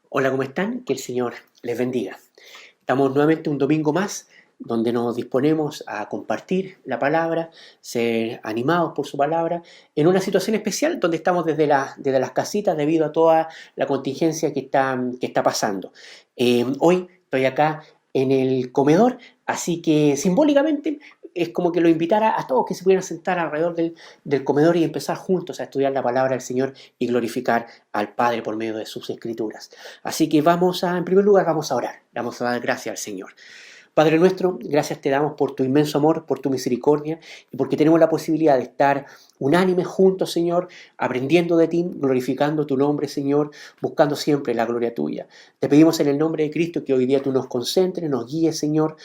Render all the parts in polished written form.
Hola, ¿cómo están? Que el Señor les bendiga. Estamos nuevamente un domingo más donde nos disponemos a compartir la palabra, ser animados por su palabra, en una situación especial donde estamos desde las casitas debido a toda la contingencia que está pasando. Hoy estoy acá en el comedor, así que simbólicamente es como que lo invitara a todos que se pudieran sentar alrededor del comedor y empezar juntos a estudiar la palabra del Señor y glorificar al Padre por medio de sus escrituras. Así que en primer lugar, vamos a orar, vamos a dar gracias al Señor. Padre nuestro, gracias te damos por tu inmenso amor, por tu misericordia y porque tenemos la posibilidad de estar unánimes juntos, Señor, aprendiendo de ti, glorificando tu nombre, Señor, buscando siempre la gloria tuya. Te pedimos en el nombre de Cristo que hoy día tú nos concentres, nos guíes, Señor,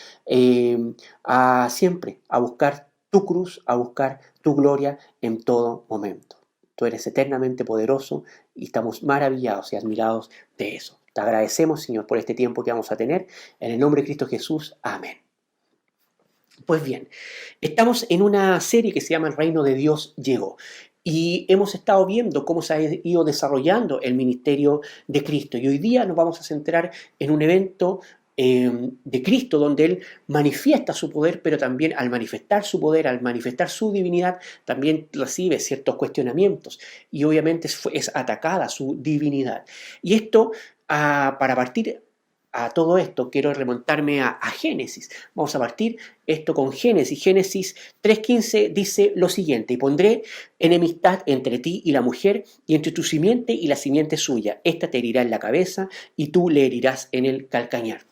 a siempre a buscar tu cruz, a buscar tu gloria en todo momento. Tú eres eternamente poderoso y estamos maravillados y admirados de eso. Te agradecemos, Señor, por este tiempo que vamos a tener. En el nombre de Cristo Jesús. Amén. Pues bien, estamos en una serie que se llama El Reino de Dios llegó. Y hemos estado viendo cómo se ha ido desarrollando el ministerio de Cristo. Y hoy día nos vamos a centrar en un evento de Cristo, donde Él manifiesta su poder, pero también al manifestar su poder, al manifestar su divinidad, también recibe ciertos cuestionamientos y obviamente es atacada su divinidad. Y esto, para partir a todo esto, quiero remontarme a Génesis. Vamos a partir esto con Génesis. Génesis 3:15 dice lo siguiente: y pondré enemistad entre ti y la mujer, y entre tu simiente y la simiente suya. Esta te herirá en la cabeza, y tú le herirás en el calcañar.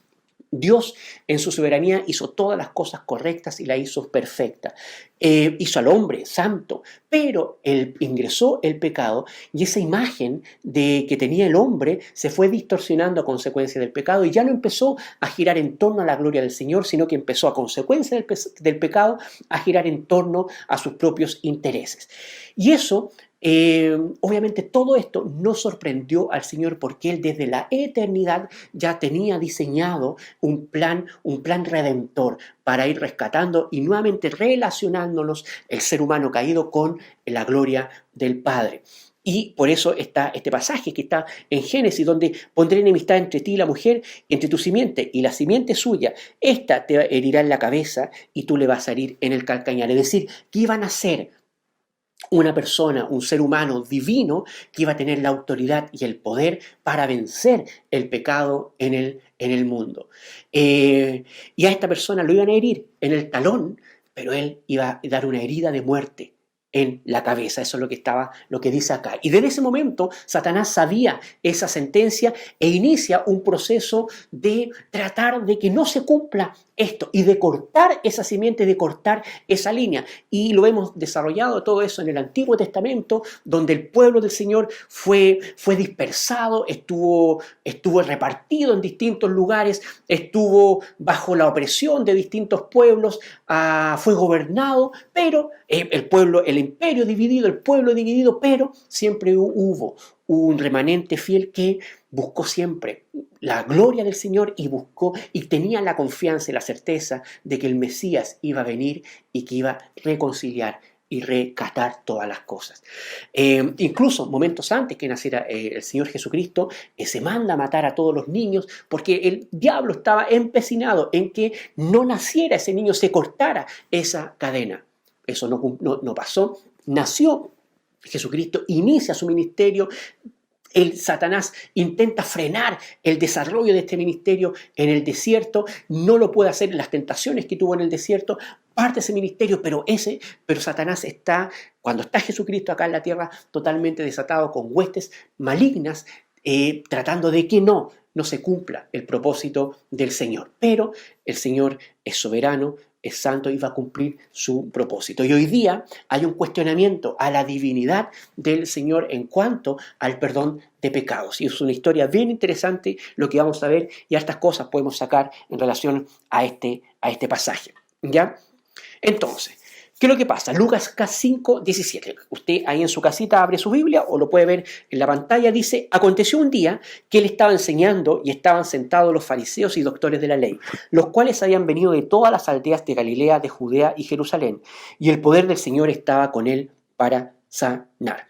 Dios en su soberanía hizo todas las cosas correctas y la hizo perfecta. Hizo al hombre santo, pero él ingresó el pecado y esa imagen de que tenía el hombre se fue distorsionando a consecuencia del pecado y ya no empezó a girar en torno a la gloria del Señor, sino que empezó a consecuencia del pecado a girar en torno a sus propios intereses. Y eso obviamente todo esto no sorprendió al Señor porque Él desde la eternidad ya tenía diseñado un plan redentor para ir rescatando y nuevamente relacionándonos el ser humano caído con la gloria del Padre. Y por eso está este pasaje que está en Génesis, donde pondré enemistad entre ti y la mujer, entre tu simiente y la simiente suya. Esta te herirá en la cabeza y tú le vas a herir en el calcañar. Es decir, que iban a ser una persona, un ser humano divino que iba a tener la autoridad y el poder para vencer el pecado en el mundo. Y a esta persona lo iban a herir en el talón, pero él iba a dar una herida de muerte en la cabeza. Eso es lo que dice acá. Y desde ese momento Satanás sabía esa sentencia e inicia un proceso de tratar de que no se cumpla esto y de cortar esa simiente, de cortar esa línea. Y lo hemos desarrollado todo eso en el Antiguo Testamento, donde el pueblo del Señor fue dispersado, estuvo repartido en distintos lugares, estuvo bajo la opresión de distintos pueblos, fue gobernado, pero el imperio dividido, el pueblo dividido, pero siempre hubo un remanente fiel que buscó siempre la gloria del Señor y buscó y tenía la confianza y la certeza de que el Mesías iba a venir y que iba a reconciliar y rescatar todas las cosas. Incluso momentos antes que naciera el Señor Jesucristo, se manda a matar a todos los niños porque el diablo estaba empecinado en que no naciera ese niño, se cortara esa cadena. Eso no pasó. Nació Jesucristo, inicia su ministerio. El Satanás intenta frenar el desarrollo de este ministerio en el desierto, no lo puede hacer en las tentaciones que tuvo en el desierto, parte ese ministerio, pero Satanás cuando está Jesucristo acá en la tierra, totalmente desatado con huestes malignas, tratando de que no se cumpla el propósito del Señor. Pero el Señor es soberano, es santo y va a cumplir su propósito. Y hoy día hay un cuestionamiento a la divinidad del Señor en cuanto al perdón de pecados. Y es una historia bien interesante lo que vamos a ver y hartas cosas podemos sacar en relación a este pasaje. ¿Ya? Entonces, ¿qué es lo que pasa? Lucas 5:17. Usted ahí en su casita abre su Biblia o lo puede ver en la pantalla. Dice: aconteció un día que él estaba enseñando y estaban sentados los fariseos y doctores de la ley, los cuales habían venido de todas las aldeas de Galilea, de Judea y Jerusalén, y el poder del Señor estaba con él para sanar.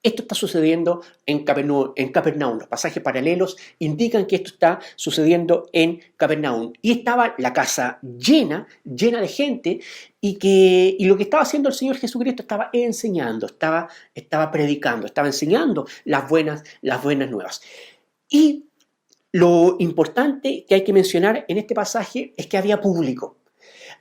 Esto está sucediendo en Capernaum. Los pasajes paralelos indican que esto está sucediendo en Capernaum. Y estaba la casa llena de gente y lo que estaba haciendo el Señor Jesucristo estaba enseñando, estaba predicando, estaba enseñando las buenas nuevas. Y lo importante que hay que mencionar en este pasaje es que había público.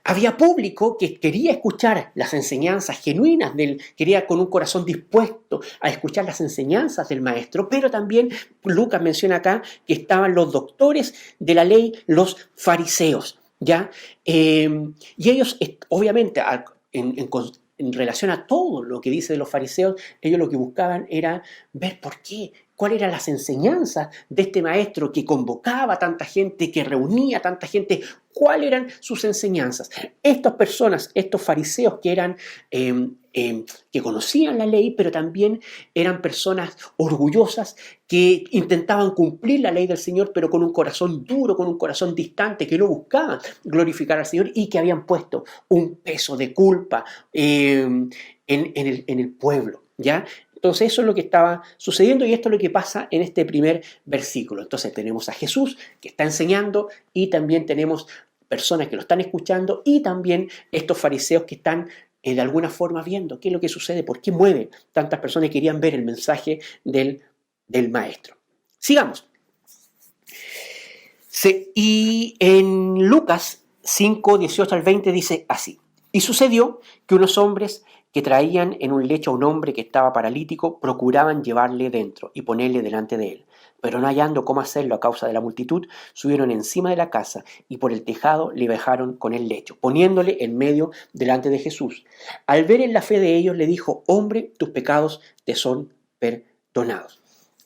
Había público que quería escuchar las enseñanzas genuinas, quería con un corazón dispuesto a escuchar las enseñanzas del maestro, pero también Lucas menciona acá que estaban los doctores de la ley, los fariseos, ¿ya? Y ellos, obviamente, en relación a todo lo que dice de los fariseos, ellos lo que buscaban era ver por qué, cuáles eran las enseñanzas de este maestro que convocaba a tanta gente, que reunía a tanta gente, cuáles eran sus enseñanzas. Estas personas, estos fariseos que eran que conocían la ley, pero también eran personas orgullosas que intentaban cumplir la ley del Señor, pero con un corazón duro, con un corazón distante, que no buscaban glorificar al Señor y que habían puesto un peso de culpa en el pueblo, ¿ya? Entonces eso es lo que estaba sucediendo y esto es lo que pasa en este primer versículo. Entonces tenemos a Jesús que está enseñando y también tenemos personas que lo están escuchando y también estos fariseos que están de alguna forma viendo qué es lo que sucede, por qué mueve tantas personas que querían ver el mensaje del maestro. Sigamos. Y en Lucas 5, 18 al 20 dice así: y sucedió que unos hombres que traían en un lecho a un hombre que estaba paralítico, procuraban llevarle dentro y ponerle delante de él. Pero no hallando cómo hacerlo a causa de la multitud, subieron encima de la casa y por el tejado le bajaron con el lecho, poniéndole en medio delante de Jesús. Al ver en la fe de ellos, le dijo: hombre, tus pecados te son perdonados.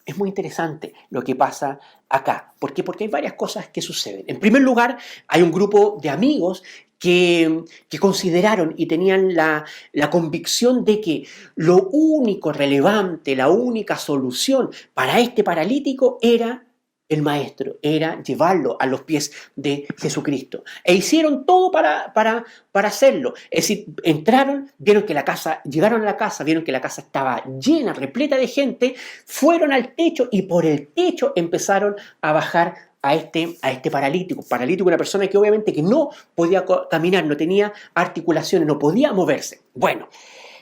Es muy interesante lo que pasa acá. ¿Por qué? Porque hay varias cosas que suceden. En primer lugar, hay un grupo de amigos que consideraron y tenían la convicción de que lo único relevante, la única solución para este paralítico era el maestro, era llevarlo a los pies de Jesucristo. E hicieron todo para hacerlo. Es decir, entraron, vieron que la casa, llegaron a la casa, vieron que la casa estaba llena, repleta de gente, fueron al techo y por el techo empezaron a bajar a este paralítico, una persona que obviamente que no podía caminar, no tenía articulaciones, no podía moverse. Bueno,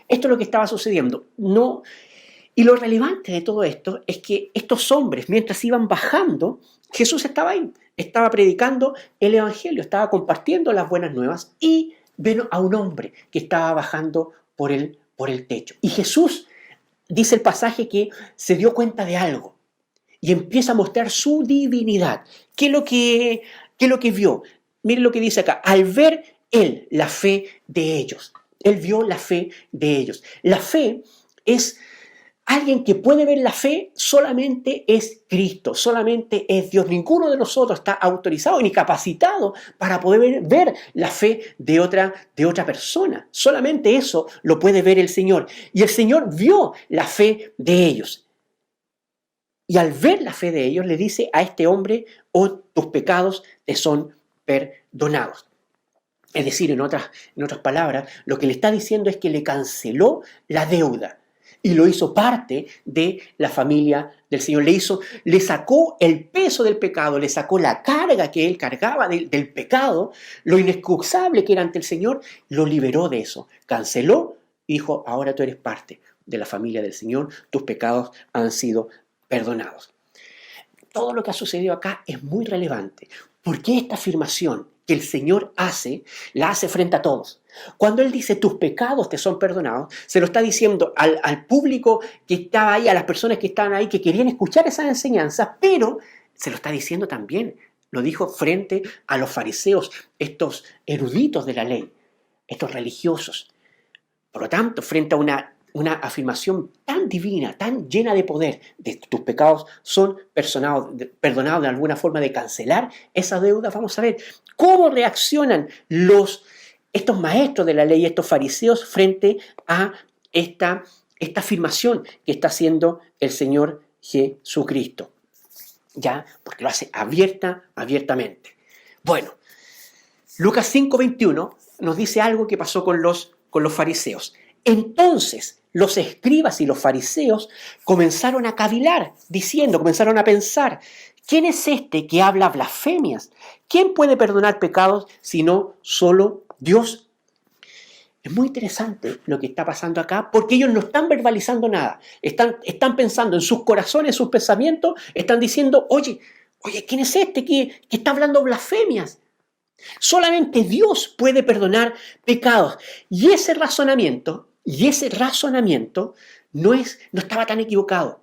esto es lo que estaba sucediendo. Y lo relevante de todo esto es que estos hombres, mientras iban bajando, Jesús estaba ahí, estaba predicando el evangelio, estaba compartiendo las buenas nuevas y ven a un hombre que estaba bajando por el techo. Y Jesús, dice el pasaje, que se dio cuenta de algo y empieza a mostrar su divinidad. ¿Qué es lo que vio? Miren lo que dice acá. Al ver él la fe de ellos. Él vio la fe de ellos. La fe es alguien que puede ver la fe, solamente es Cristo, solamente es Dios. Ninguno de nosotros está autorizado ni capacitado para poder ver la fe de otra persona. Solamente eso lo puede ver el Señor. Y el Señor vio la fe de ellos. Y al ver la fe de ellos, le dice a este hombre: oh, tus pecados te son perdonados. Es decir, en otras palabras, lo que le está diciendo es que le canceló la deuda y lo hizo parte de la familia del Señor. Le sacó el peso del pecado, le sacó la carga que él cargaba del pecado, lo inexcusable que era ante el Señor, lo liberó de eso, canceló y dijo: ahora tú eres parte de la familia del Señor, tus pecados han sido perdonados. Todo lo que ha sucedido acá es muy relevante, porque esta afirmación que el Señor la hace frente a todos. Cuando Él dice tus pecados te son perdonados, se lo está diciendo al público que estaba ahí, a las personas que estaban ahí, que querían escuchar esas enseñanzas, pero se lo está diciendo también, lo dijo frente a los fariseos, estos eruditos de la ley, estos religiosos. Por lo tanto, frente a una afirmación tan divina, tan llena de poder, de tus pecados son perdonados de alguna forma, de cancelar esa deuda, vamos a ver cómo reaccionan estos maestros de la ley, estos fariseos, frente a esta afirmación que está haciendo el Señor Jesucristo. Ya, porque lo hace abiertamente. Bueno, Lucas 5:21 nos dice algo que pasó con los fariseos. Entonces los escribas y los fariseos comenzaron a cavilar, comenzaron a pensar, ¿quién es este que habla blasfemias? ¿Quién puede perdonar pecados sino solo Dios? Es muy interesante lo que está pasando acá porque ellos no están verbalizando nada. Están pensando en sus corazones, en sus pensamientos, están diciendo, oye, ¿quién es este que está hablando blasfemias? Solamente Dios puede perdonar pecados. Y ese razonamiento no estaba tan equivocado.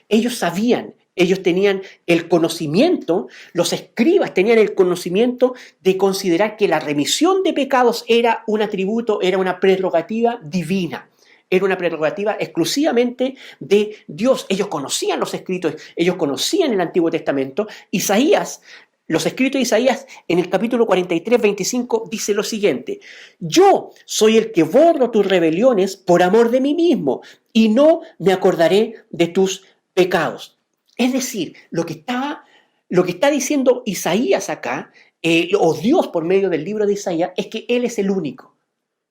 Ellos sabían, ellos tenían el conocimiento, los escribas tenían el conocimiento de considerar que la remisión de pecados era un atributo, era una prerrogativa divina. Era una prerrogativa exclusivamente de Dios. Ellos conocían los escritos, ellos conocían el Antiguo Testamento. Los escritos de Isaías en el capítulo 43, 25 dice lo siguiente: yo soy el que borro tus rebeliones por amor de mí mismo y no me acordaré de tus pecados. Es decir, lo que está diciendo Isaías acá, o Dios por medio del libro de Isaías, es que Él es el único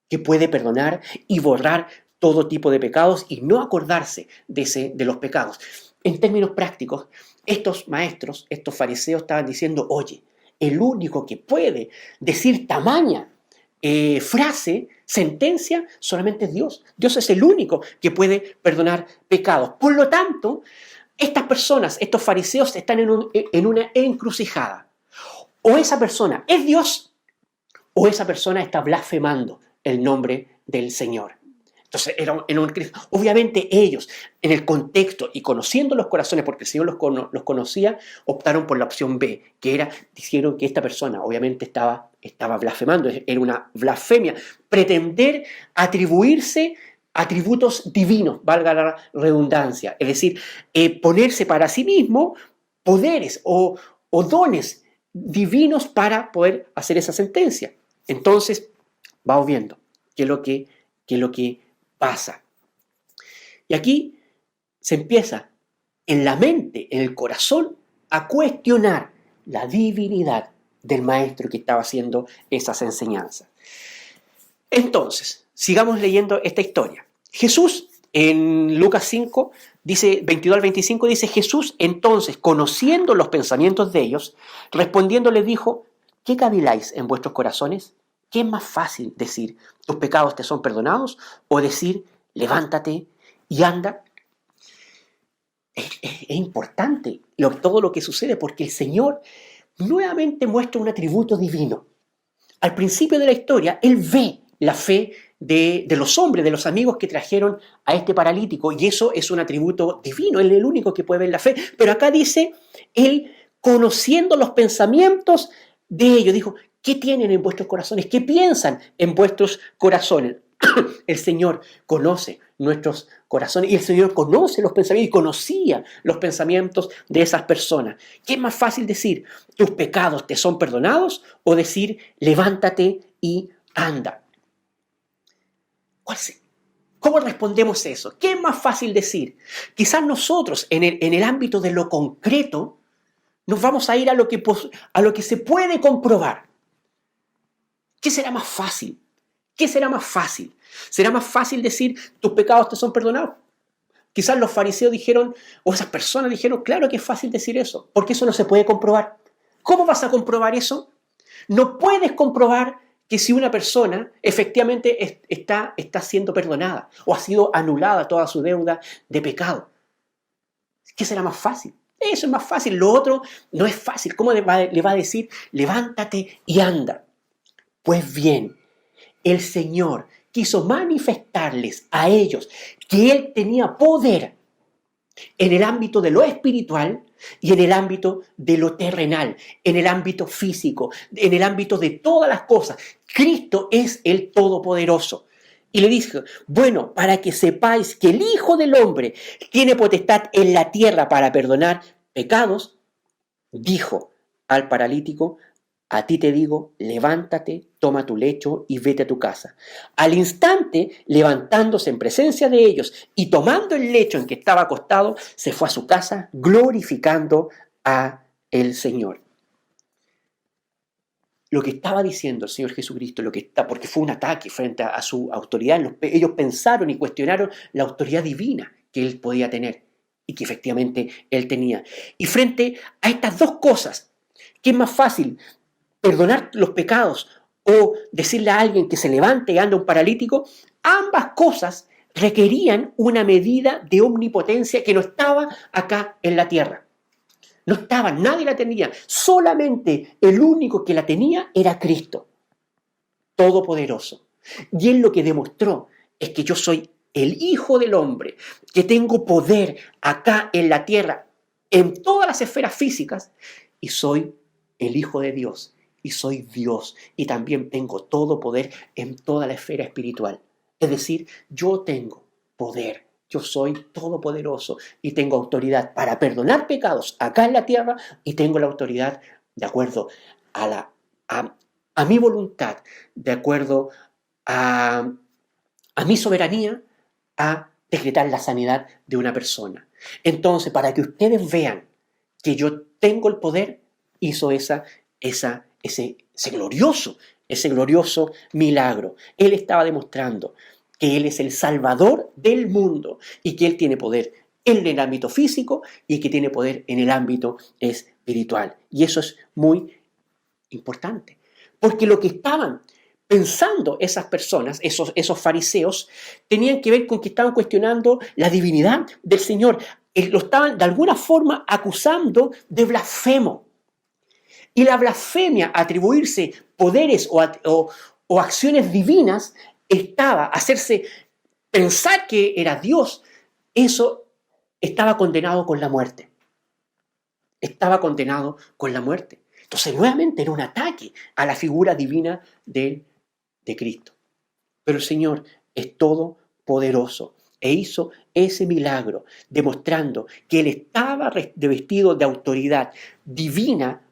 que puede perdonar y borrar todo tipo de pecados y no acordarse de los pecados. En términos prácticos, estos maestros, estos fariseos estaban diciendo, oye, el único que puede decir tamaña frase, sentencia, solamente es Dios. Dios es el único que puede perdonar pecados. Por lo tanto, estas personas, estos fariseos, están en una encrucijada. O esa persona es Dios, o esa persona está blasfemando el nombre del Señor. Entonces, obviamente ellos, en el contexto y conociendo los corazones, porque el Señor los conocía, optaron por la opción B, dijeron que esta persona obviamente estaba blasfemando, era una blasfemia, pretender atribuirse atributos divinos, valga la redundancia, es decir, ponerse para sí mismo poderes o dones divinos para poder hacer esa sentencia. Entonces, vamos viendo qué es lo que pasa. Y aquí se empieza en la mente, en el corazón, a cuestionar la divinidad del maestro que estaba haciendo esas enseñanzas. Entonces, sigamos leyendo esta historia. Jesús, en Lucas 5, dice 22 al 25, dice: Jesús entonces, conociendo los pensamientos de ellos, respondiendo les dijo: ¿qué caviláis en vuestros corazones? ¿Qué es más fácil decir, tus pecados te son perdonados? O decir, levántate y anda. Es importante todo lo que sucede porque el Señor nuevamente muestra un atributo divino. Al principio de la historia, Él ve la fe de los hombres, de los amigos que trajeron a este paralítico, y eso es un atributo divino. Él es el único que puede ver la fe. Pero acá dice, Él, conociendo los pensamientos de ellos, dijo: ¿qué tienen en vuestros corazones? ¿Qué piensan en vuestros corazones? El Señor conoce nuestros corazones y el Señor conoce los pensamientos y conocía los pensamientos de esas personas. ¿Qué es más fácil decir, tus pecados te son perdonados, o decir, levántate y anda? ¿Cómo respondemos eso? ¿Qué es más fácil decir? Quizás nosotros en el ámbito de lo concreto nos vamos a ir a lo que se puede comprobar. ¿Qué será más fácil? ¿Qué será más fácil? ¿Será más fácil decir, tus pecados te son perdonados? Quizás los fariseos dijeron, o esas personas dijeron, claro que es fácil decir eso, porque eso no se puede comprobar. ¿Cómo vas a comprobar eso? No puedes comprobar que si una persona efectivamente está siendo perdonada o ha sido anulada toda su deuda de pecado. ¿Qué será más fácil? Eso es más fácil. Lo otro no es fácil. ¿Cómo le va a decir, levántate y anda? Pues bien, el Señor quiso manifestarles a ellos que Él tenía poder en el ámbito de lo espiritual y en el ámbito de lo terrenal, en el ámbito físico, en el ámbito de todas las cosas. Cristo es el Todopoderoso. Y le dijo, bueno, para que sepáis que el Hijo del Hombre tiene potestad en la tierra para perdonar pecados, dijo al paralítico, a ti te digo, levántate, toma tu lecho y vete a tu casa. Al instante, levantándose en presencia de ellos y tomando el lecho en que estaba acostado, se fue a su casa glorificando a el Señor. lo que estaba diciendo el Señor Jesucristo, porque fue un ataque frente a su autoridad. Ellos pensaron y cuestionaron la autoridad divina que Él podía tener y que efectivamente Él tenía. Y frente a estas dos cosas, ¿qué es más fácil? ¿Perdonar los pecados o decirle a alguien que se levante y anda un paralítico? Ambas cosas requerían una medida de omnipotencia que no estaba acá en la tierra. No estaba, nadie la tenía. Solamente el único que la tenía era Cristo, todopoderoso. Y Él lo que demostró es que yo soy el Hijo del Hombre, que tengo poder acá en la tierra, en todas las esferas físicas, y soy el Hijo de Dios, y soy Dios, y también tengo todo poder en toda la esfera espiritual. Es decir, yo tengo poder. Yo soy todopoderoso y tengo autoridad para perdonar pecados acá en la tierra y tengo la autoridad de acuerdo a mi voluntad, de acuerdo a mi soberanía, a decretar la sanidad de una persona. Entonces, para que ustedes vean que yo tengo el poder, hizo ese glorioso milagro. Él estaba demostrando que Él es el Salvador del mundo y que Él tiene poder en el ámbito físico y que tiene poder en el ámbito espiritual. Y eso es muy importante, porque lo que estaban pensando esas personas, esos fariseos, tenían que ver con que estaban cuestionando la divinidad del Señor. Lo estaban de alguna forma acusando de blasfemo. Y la blasfemia, atribuirse poderes o acciones divinas, hacerse pensar que era Dios, eso estaba condenado con la muerte. Estaba condenado con la muerte. Entonces, nuevamente era un ataque a la figura divina de Cristo. Pero el Señor es todopoderoso e hizo ese milagro, demostrando que Él estaba revestido de autoridad divina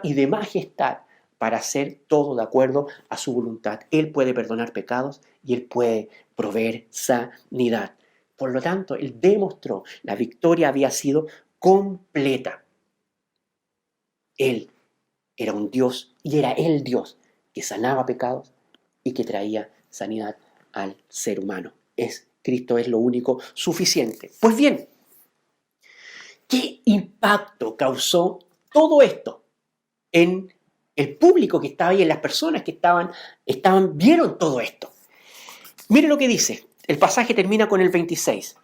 y de majestad para hacer todo de acuerdo a su voluntad. Él puede perdonar pecados y Él puede proveer sanidad. Por lo tanto, Él demostró la victoria había sido completa. Él era un Dios y era el Dios que sanaba pecados y que traía sanidad al ser humano. Cristo es lo único suficiente. Pues bien, ¿qué impacto causó todo esto en el público que estaba ahí, en las personas que vieron todo esto? Mire lo que dice. El pasaje termina con el 26.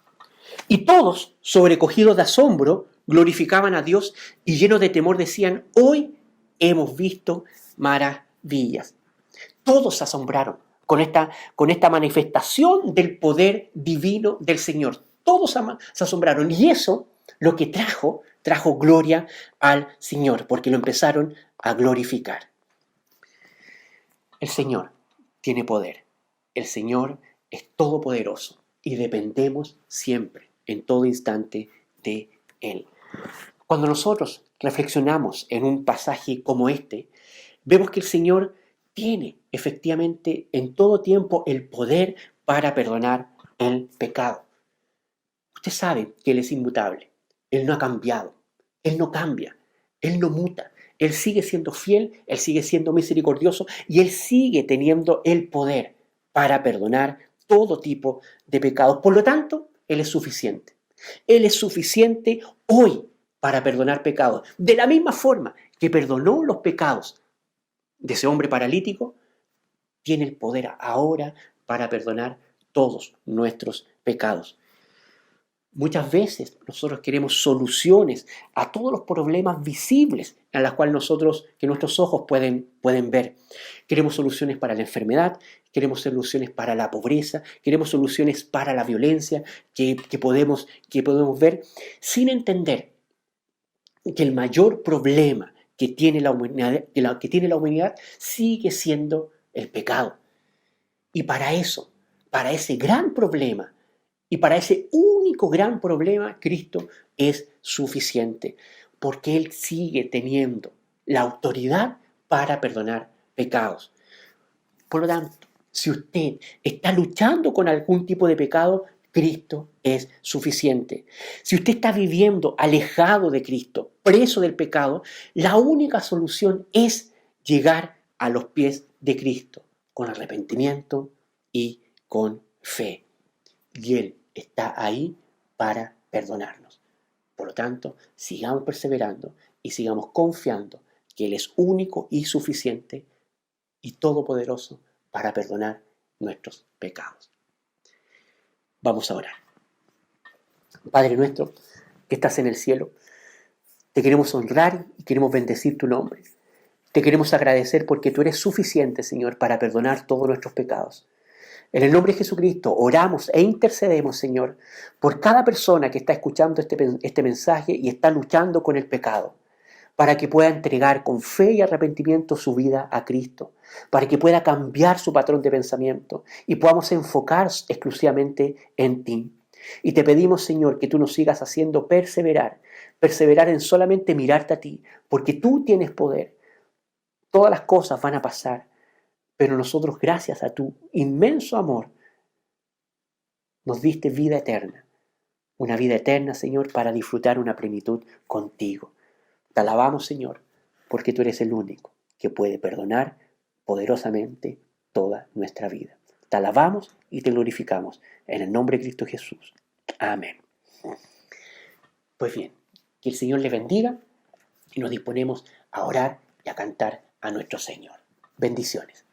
Y todos, sobrecogidos de asombro, glorificaban a Dios y llenos de temor decían: hoy hemos visto maravillas. Todos se asombraron con esta manifestación del poder divino del Señor. Todos se asombraron y eso lo que trajo gloria al Señor, porque lo empezaron a glorificar. El Señor tiene poder. El Señor es todopoderoso y dependemos siempre, en todo instante, de Él. Cuando nosotros reflexionamos en un pasaje como este, vemos que el Señor tiene efectivamente en todo tiempo el poder para perdonar el pecado. Usted sabe que Él es inmutable. Él no ha cambiado. Él no cambia. Él no muta. Él sigue siendo fiel, Él sigue siendo misericordioso y Él sigue teniendo el poder para perdonar todo tipo de pecados. Por lo tanto, Él es suficiente. Él es suficiente hoy para perdonar pecados. De la misma forma que perdonó los pecados de ese hombre paralítico, tiene el poder ahora para perdonar todos nuestros pecados. Muchas veces nosotros queremos soluciones a todos los problemas visibles a los cuales que nuestros ojos pueden ver. Queremos soluciones para la enfermedad, queremos soluciones para la pobreza, queremos soluciones para la violencia que podemos ver, sin entender que el mayor problema que tiene la humanidad sigue siendo el pecado. Y para ese gran problema, y para ese único gran problema, Cristo es suficiente, porque Él sigue teniendo la autoridad para perdonar pecados. Por lo tanto, si usted está luchando con algún tipo de pecado, Cristo es suficiente. Si usted está viviendo alejado de Cristo, preso del pecado, la única solución es llegar a los pies de Cristo, con arrepentimiento y con fe. Y Él está ahí para perdonarnos. Por lo tanto, sigamos perseverando y sigamos confiando que Él es único y suficiente y todopoderoso para perdonar nuestros pecados. Vamos a orar. Padre nuestro, que estás en el cielo, te queremos honrar y queremos bendecir tu nombre. Te queremos agradecer porque tú eres suficiente, Señor, para perdonar todos nuestros pecados. En el nombre de Jesucristo oramos e intercedemos, Señor, por cada persona que está escuchando este mensaje y está luchando con el pecado, para que pueda entregar con fe y arrepentimiento su vida a Cristo, para que pueda cambiar su patrón de pensamiento y podamos enfocar exclusivamente en ti. Y te pedimos, Señor, que tú nos sigas haciendo perseverar en solamente mirarte a ti, porque tú tienes poder. Todas las cosas van a pasar, pero nosotros, gracias a tu inmenso amor, nos diste vida eterna. Una vida eterna, Señor, para disfrutar una plenitud contigo. Te alabamos, Señor, porque tú eres el único que puede perdonar poderosamente toda nuestra vida. Te alabamos y te glorificamos en el nombre de Cristo Jesús. Amén. Pues bien, que el Señor les bendiga y nos disponemos a orar y a cantar a nuestro Señor. Bendiciones.